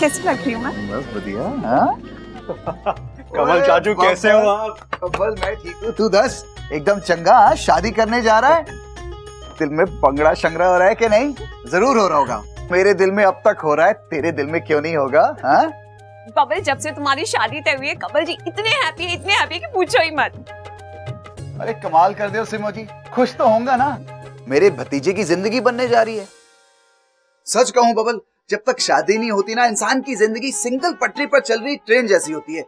कैसी लग रही हूँ मैं? बस बढ़िया। हाँ कमल चाचू कैसे हो आप? कमल मैं ठीक हूँ, तू दस एकदम चंगा। हाँ? शादी करने जा रहा है, दिल में पंगड़ा शंगड़ा हो रहा है कि नहीं? जरूर हो रहा होगा, मेरे दिल में अब तक हो रहा है, तेरे दिल में क्यों नहीं होगा? हाँ बबल, जब से तुम्हारी शादी तय हुई है कमल जी इतने हैप्पी है कि पूछो ही मत। अरे कमाल कर दो सिमो जी, खुश तो होगा ना, मेरे भतीजे की जिंदगी बनने जा रही है। सच कहूं बबल, जब तक शादी नहीं होती ना, इंसान की जिंदगी सिंगल पटरी पर चल रही ट्रेन जैसी होती है,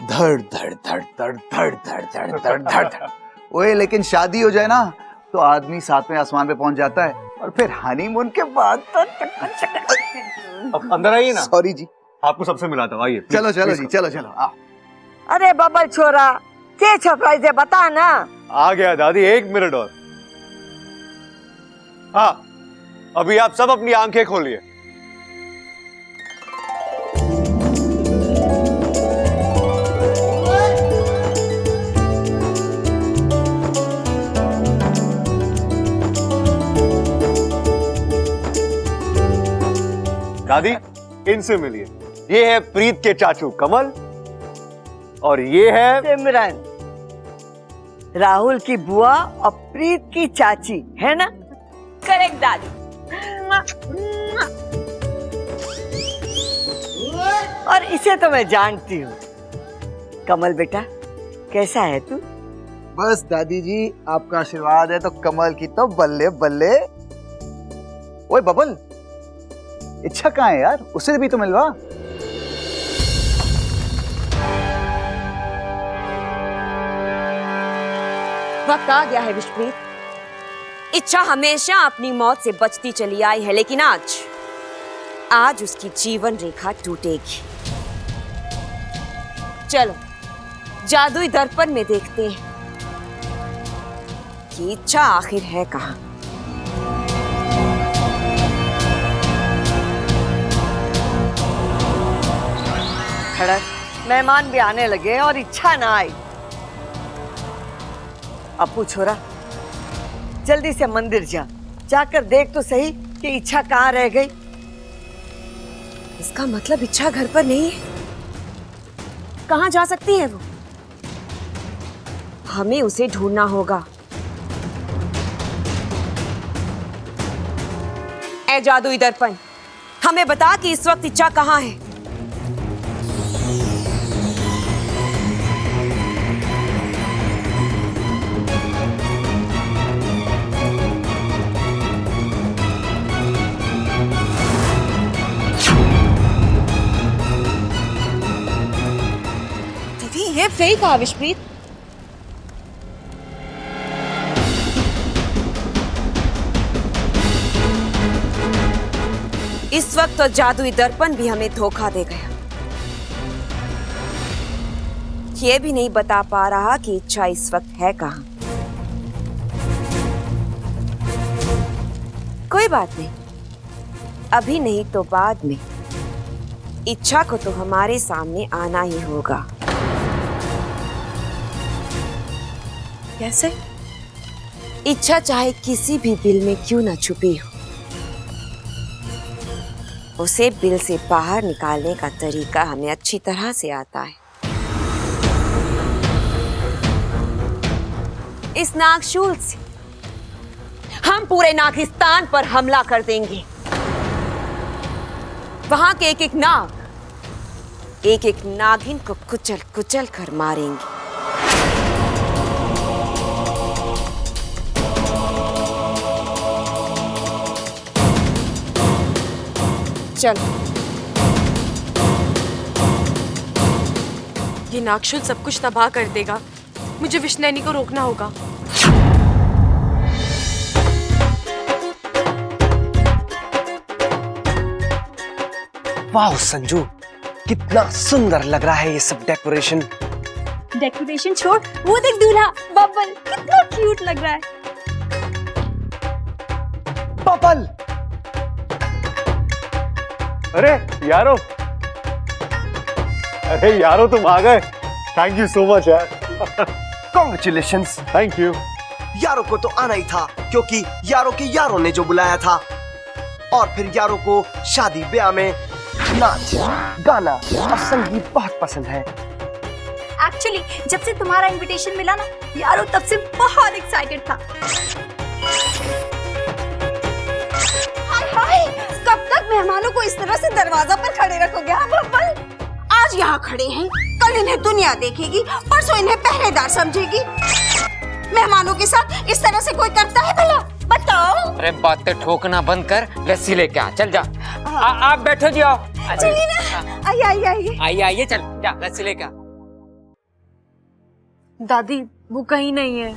धड़ धड़ धड़ धड़ धड़ धड़ धड़ धड़ धड़ धड़। ओए लेकिन शादी हो जाए ना तो आदमी सातवें आसमान पे पहुंच जाता है, और फिर हनीमून के बाद तो अब अंदर आइए ना। सॉरी जी, आपको सबसे मिलाता हूँ, आइए। चलो चलो जी, चलो चलो। अरे बबल छोरा, क्या सरप्राइज है बता ना। आ गया दादी, 1 मिनट और। हाँ, अभी आप सब अपनी आंखें खोलिए। दादी इनसे मिलिए, ये है प्रीत के चाचू कमल, और ये है सिमरन, राहुल की बुआ और प्रीत की चाची, है ना? करेक्ट दादी। और इसे तो मैं जानती हूँ। कमल बेटा, कैसा है तू? बस दादी जी, आपका आशीर्वाद है तो कमल की तो बल्ले बल्ले। ओए बबल, इच्छा कहाँ है यार, उसे भी तो मिलवा। वक्त आ गया है विश्वप्रीत। इच्छा हमेशा अपनी मौत से बचती चली आई है, लेकिन आज उसकी जीवन रेखा टूटेगी। चलो जादुई दर्पण में देखते हैं कि इच्छा आखिर है कहां। खड़क, मेहमान भी आने लगे और इच्छा ना आई। अपू छोरा, जल्दी से मंदिर जाकर देख तो सही कि इच्छा कहाँ रह गई। इसका मतलब इच्छा घर पर नहीं है। कहां जा सकती है वो? हमें उसे ढूंढना होगा। ऐ जादुई दर्पण, हमें बता कि इस वक्त इच्छा कहां है। ये फेक है विश्वप्रीत। इस वक्त तो जादुई दर्पण भी हमें धोखा दे गया। ये भी नहीं बता पा रहा कि इच्छा इस वक्त है कहां। कोई बात नहीं, अभी नहीं तो बाद में इच्छा को तो हमारे सामने आना ही होगा। कैसे? इच्छा चाहे किसी भी बिल में क्यों ना छुपी हो, उसे बिल से बाहर निकालने का तरीका हमें अच्छी तरह से आता है। इस नागशूल से हम पूरे नागिस्तान पर हमला कर देंगे। वहां के एक एक नाग एक एक नागिन को कुचल कुचल कर मारेंगे। चलो, ये नागशूल सब कुछ तबाह कर देगा। मुझे विष्णुनी को रोकना होगा। वाह संजू, कितना सुंदर लग रहा है ये सब डेकोरेशन। डेकोरेशन छोड़, वो देख दूल्हा बबल कितना क्यूट लग रहा है। बबल, अरे यारो तुम आ गए। थैंक यू सो मच यार। कॉन्ग्रेचुलेशंस। Thank you. यारों को तो आना ही था, क्योंकि यारों के यारों ने जो बुलाया था, और फिर यारों को शादी ब्याह में नाच, गाना और संगीत बहुत पसंद है। एक्चुअली जब से तुम्हारा इनविटेशन मिला ना यारो, तब से बहुत एक्साइटेड था। हाय हाय, कब तक मेहमानों को इस तरह से दरवाजा पर खड़े रखोगे आप बब्बल? आज यहाँ खड़े हैं, कल इन्हें दुनिया देखेगी, परसों इन्हें पहरेदार समझेगी। मेहमानों के साथ इस तरह से कोई करता है भला? बताओ। अरे बातें ठोकना बंद कर, लस्सी लेके आ, चल जा। आप बैठो जी, आओ। चलिए ना, आइए। आइए चल जा, लस्सी लेके आ। दादी वो कहीं नहीं है।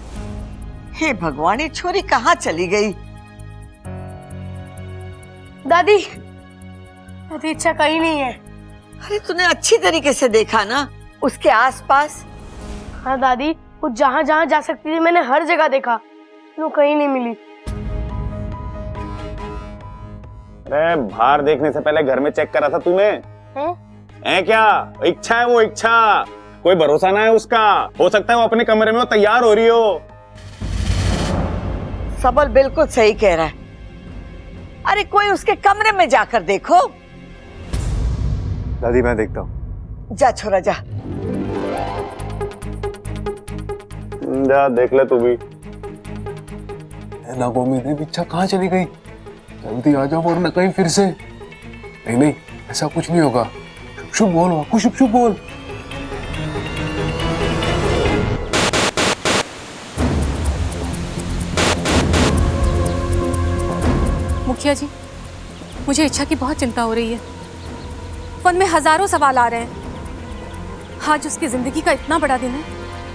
हे भगवान, ये छोरी कहाँ चली गई? दादी इच्छा कहीं नहीं है। अरे तूने अच्छी तरीके से देखा ना उसके आसपास? हाँ दादी, वो जहाँ जहाँ जा सकती थी मैंने हर जगह देखा, वो कहीं नहीं मिली। अरे बाहर देखने से पहले घर में चेक करा था तूने? है क्या? इच्छा है वो, इच्छा। कोई भरोसा ना है उसका, हो सकता है वो अपने कमरे में वो तैयार हो रही हो। सबल बिल्कुल सही कह रहा है। अरे कोई उसके कमरे में जाकर देखो। दादी मैं देखता हूँ। जा छोरा जा। जा देख ले तू भी। नागोमी देव, इच्छा कहाँ चली गई? जल्दी आ जाओ वरना कहीं फिर से। नहीं, ऐसा कुछ नहीं होगा। शुभ बोल वाकु, शुभ बोल। मुखिया जी, मुझे इच्छा की बहुत चिंता हो रही है। मन में हजारों सवाल आ रहे हैं। आज उसकी जिंदगी का इतना बड़ा दिन है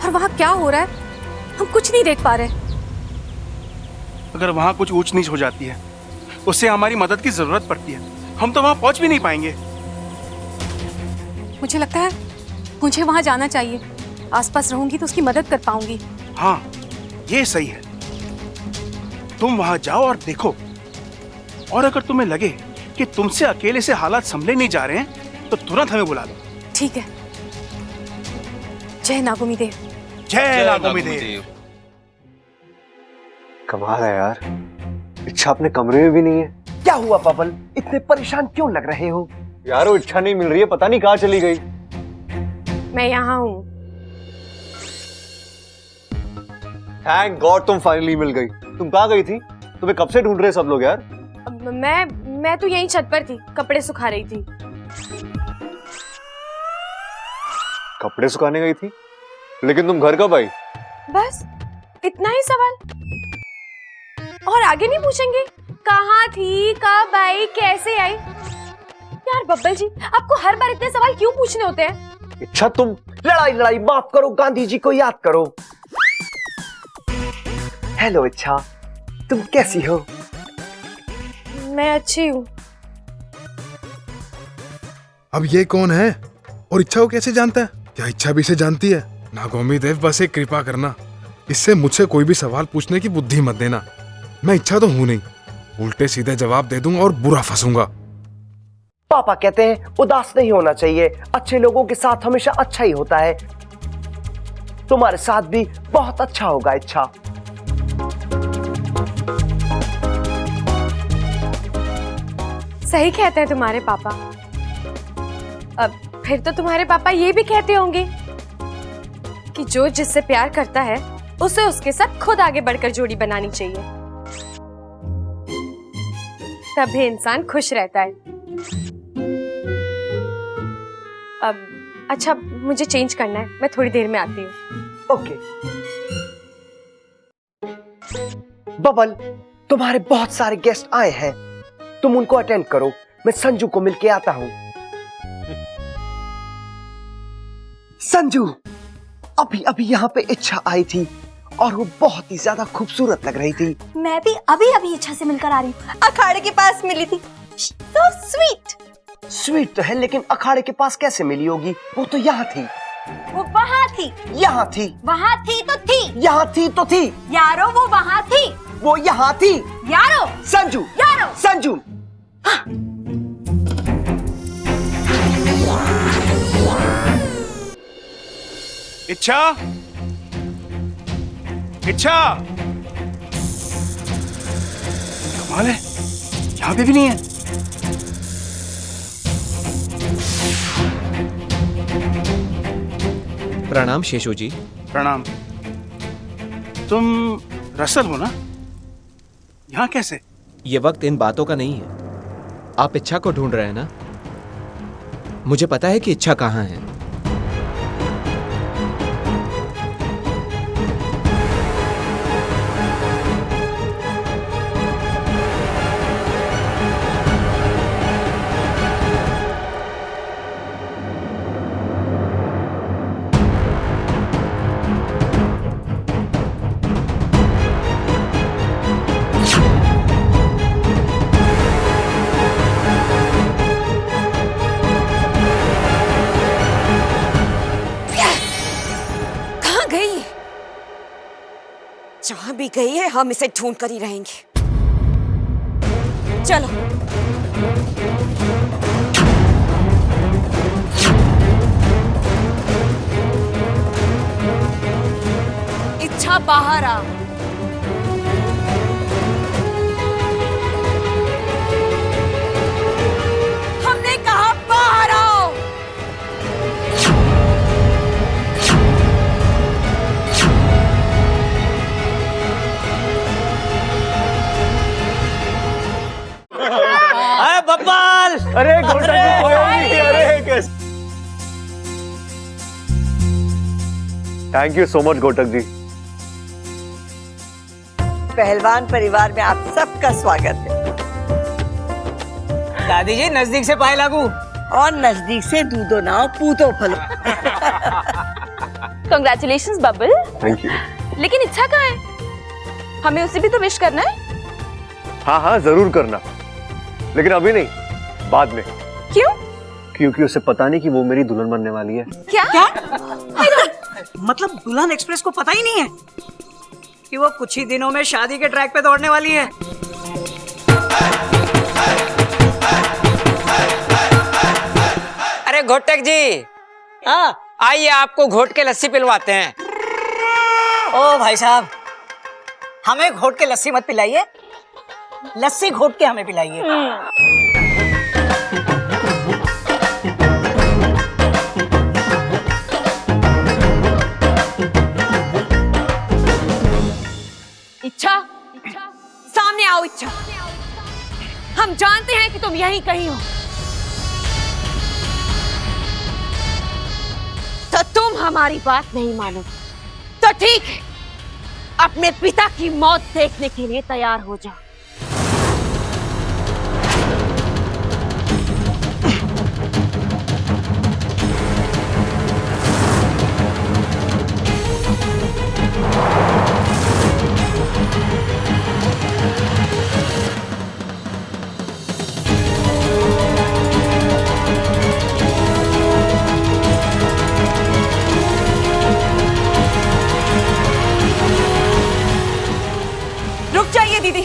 और वहाँ क्या हो रहा है हम कुछ नहीं देख पा रहे। अगर वहाँ कुछ ऊंच नीच हो जाती है, उससे हमारी मदद की जरूरत पड़ती है, हम तो वहाँ पहुँच भी नहीं पाएंगे। मुझे लगता है मुझे वहाँ जाना चाहिए। आसपास रहूंगी तो उसकी मदद कर पाऊंगी। हाँ, ये सही है। तुम वहाँ जाओ और देखो, और अगर तुम्हें लगे कि तुमसे अकेले से हालात संभले नहीं जा रहे हैं तो तुरंत हमें बुला लो। ठीक है। जय नागोमी देव। जय नागोमी देव। कमाल है यार, इच्छा अपने कमरे में भी नहीं है। क्या हुआ बबल, इतने परेशान क्यों लग रहे हो? यार वो इच्छा नहीं मिल रही है, पता नहीं कहाँ चली गई। मैं यहाँ हूँ। थैंक गॉड तुम फाइनली मिल गई। तुम कहाँ गई थी? तुम्हें कब से ढूंढ रहे सब लोग यार। मैं तो यहीं छत पर थी, कपड़े सुखा रही थी। कपड़े सुखाने गई थी? लेकिन तुम घर कब आई? बस इतना ही सवाल, और आगे नहीं पूछेंगे? कहाँ थी, कब आई, कैसे आई? यार बब्बल जी, आपको हर बार इतने सवाल क्यों पूछने होते हैं? इच्छा तुम लड़ाई माफ करो, गांधी जी को याद करो। हेलो इच्छा, तुम कैसी हो? मैं अच्छी हूँ। अब ये कौन है और इच्छा को कैसे जानता है? क्या इच्छा भी इसे जानती है? नागोमी देव, बस एक कृपा करना, इससे मुझसे कोई भी सवाल पूछने की बुद्धि मत देना। मैं इच्छा तो हूं नहीं, उल्टे सीधे जवाब दे दूंगा और बुरा फंसूंगा। पापा कहते हैं उदास नहीं होना चाहिए, अच्छे लोगों के साथ हमेशा अच्छा ही होता है। तुम्हारे साथ भी बहुत अच्छा होगा इच्छा। सही कहते हैं तुम्हारे पापा। अब फिर तो तुम्हारे पापा ये भी कहते होंगे कि जो जिससे प्यार करता है उसे उसके साथ खुद आगे बढ़कर जोड़ी बनानी चाहिए, तभी इंसान खुश रहता है। अब अच्छा, मुझे चेंज करना है, मैं थोड़ी देर में आती हूँ। ओके। बबल, तुम्हारे बहुत सारे गेस्ट आए हैं, तुम उनको अटेंड करो, मैं संजू को मिलके आता हूँ। संजू, अभी अभी यहाँ पे इच्छा आई थी और वो बहुत ही ज्यादा खूबसूरत लग रही थी। मैं भी अभी इच्छा से मिलकर आ रही हूँ, अखाड़े के पास मिली थी। So sweet। स्वीट तो है, लेकिन अखाड़े के पास कैसे मिली होगी? वो तो यहाँ थी। वो वहाँ थी। यहाँ थी। वहाँ थी तो थी। यहाँ थी तो थी। यारो वो वहाँ थी। वो यहाँ थी। यारो। संजू। यारो। संजू। इच्छा, इच्छा, कमाल है, यहाँ पे भी नहीं है। प्रणाम शेषू जी। प्रणाम। तुम रसल हो ना? यहाँ कैसे? ये वक्त इन बातों का नहीं है। आप इच्छा को ढूंढ रहे हैं ना? मुझे पता है कि इच्छा कहाँ है। जहां भी गई है हम इसे ढूंढ कर ही रहेंगे। चलो। इच्छा बाहर आ। हमने कहा बाहर आओ। अरे बब्बाल, अरे थैंक यू सो मच घोटक जी। पहलवान परिवार में आप सबका स्वागत है। दादी जी नजदीक से पाए लागू और नजदीक से दूधो नाव पूतो फलो। Congratulations bubble. Thank you. लेकिन इच्छा कहाँ है? हमें उसे भी तो विश करना है। हाँ हाँ जरूर करना, लेकिन अभी नहीं, बाद में। क्यों? क्योंकि उसे पता नहीं कि वो मेरी दुल्हन बनने वाली है। क्या? मतलब दुल्हन एक्सप्रेस को पता ही नहीं है कि वो कुछ ही दिनों में शादी के ट्रैक पे दौड़ने वाली है। अरे घोटक जी, हाँ आइए आपको घोट के लस्सी पिलवाते हैं। ओ भाई साहब, हमें घोट के लस्सी मत पिलाइए, लस्सी घोट के हमें पिलाइए। इच्छा, सामने आओ इच्छा। हम जानते हैं कि तुम यहीं कहीं हो, तो तुम हमारी बात नहीं मानो तो ठीक है, अपने पिता की मौत देखने के लिए तैयार हो जाओ। रुक जाइए दीदी।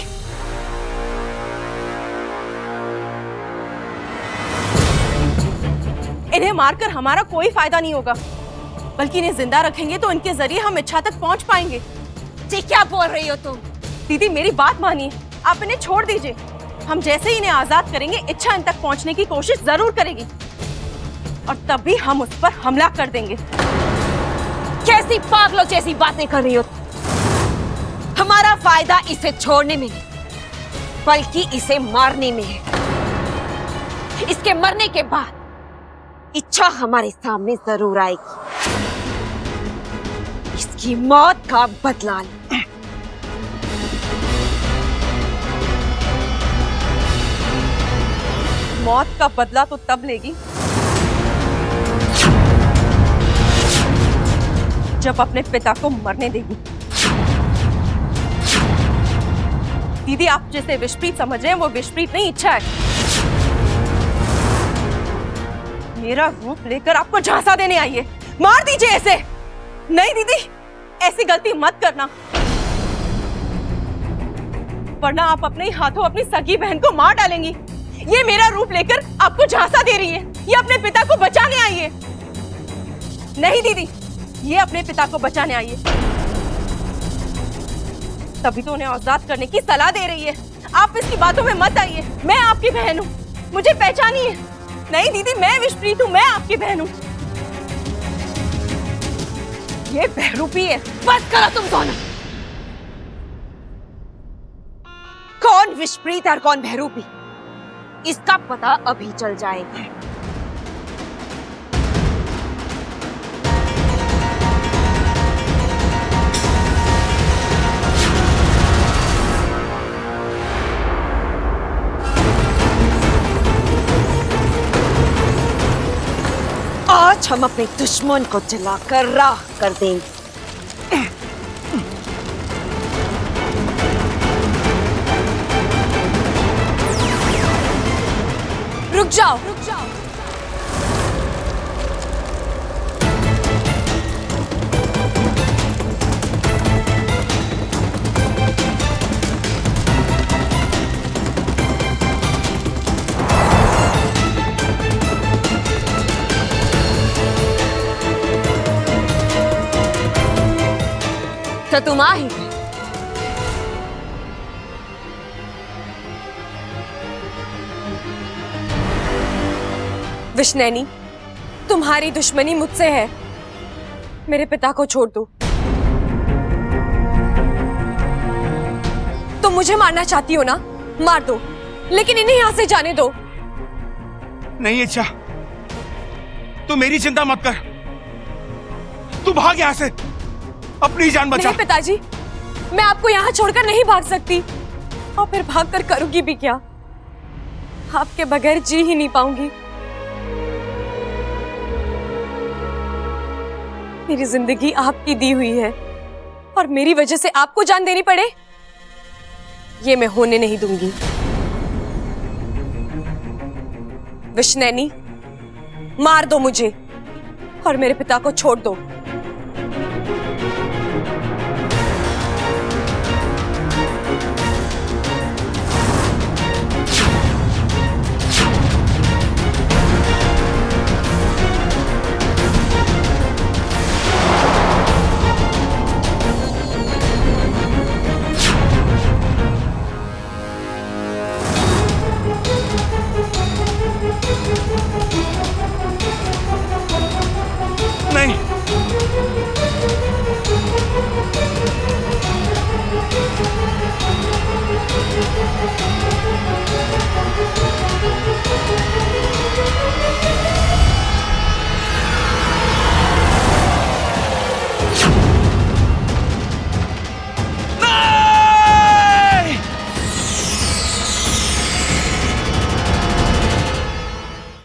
इन्हें मारकर हमारा कोई फायदा नहीं होगा, बल्कि इन्हें जिंदा रखेंगे तो इनके जरिए हम इच्छा तक पहुंच पाएंगे। जी क्या बोल रही हो तुम? दीदी मेरी बात मानिए, आप इन्हें छोड़ दीजिए। हम जैसे ही इन्हें आजाद करेंगे, इच्छा इन तक पहुंचने की कोशिश जरूर करेगी और तभी हम उस पर हमला कर देंगे। कैसी पागलों जैसी बातें कर रही हो? हमारा फायदा इसे छोड़ने में नहीं, बल्कि इसे मारने में है। इसके मरने के बाद इच्छा हमारे सामने जरूर आएगी। इसकी मौत का बदला ले। मौत का बदला तो तब लेगी जब अपने पिता को मरने देगी। दीदी आप जिसे विषप्रीत समझ रहे हैं वो विषप्रीत नहीं, इच्छा है। मेरा रूप लेकर आपको झांसा देने आई है। मार दीजिए ऐसे। नहीं दीदी, ऐसी गलती मत करना, वरना आप अपने ही हाथों अपनी सगी बहन को मार डालेंगी। ये मेरा रूप लेकर आपको झांसा दे रही है, ये अपने पिता को बचाने आई है। नहीं दीदी, ये अपने पिता को बचाने आई है, तभी तो उन्हें आजाद करने की सलाह दे रही है। आप इसकी बातों में मत आइए। मैं आपकी बहन हूँ, मुझे पहचानिए। नहीं दीदी, मैं विषप्रीत हूँ, मैं आपकी बहन हूँ। ये बहरूपी है। बस करो तुम दोनों। कौन विषप्रीत और कौन बहरूपी, इसका पता अभी चल जाएगा। आज हम अपने दुश्मन को जलाकर राख कर देंगे। रुक जाओ, रुक जाओ। तो तुम आ ही गए। विष्णैनी, तुम्हारी दुश्मनी मुझसे है। मेरे पिता को छोड़ दो। तुम मुझे मारना चाहती हो ना, मार दो, लेकिन इन्हें यहां से जाने दो। नहीं इच्छा, तू मेरी चिंता मत कर, तू भाग यहां से, अपनी जान बचा। नहीं पिताजी, मैं आपको यहाँ छोड़कर नहीं भाग सकती, और फिर भागकर करूंगी भी क्या? आपके बगैर जी ही नहीं पाऊंगी। मेरी जिंदगी आपकी दी हुई है, और मेरी वजह से आपको जान देनी पड़े, ये मैं होने नहीं दूंगी। विष्णैनी, मार दो मुझे और मेरे पिता को छोड़ दो।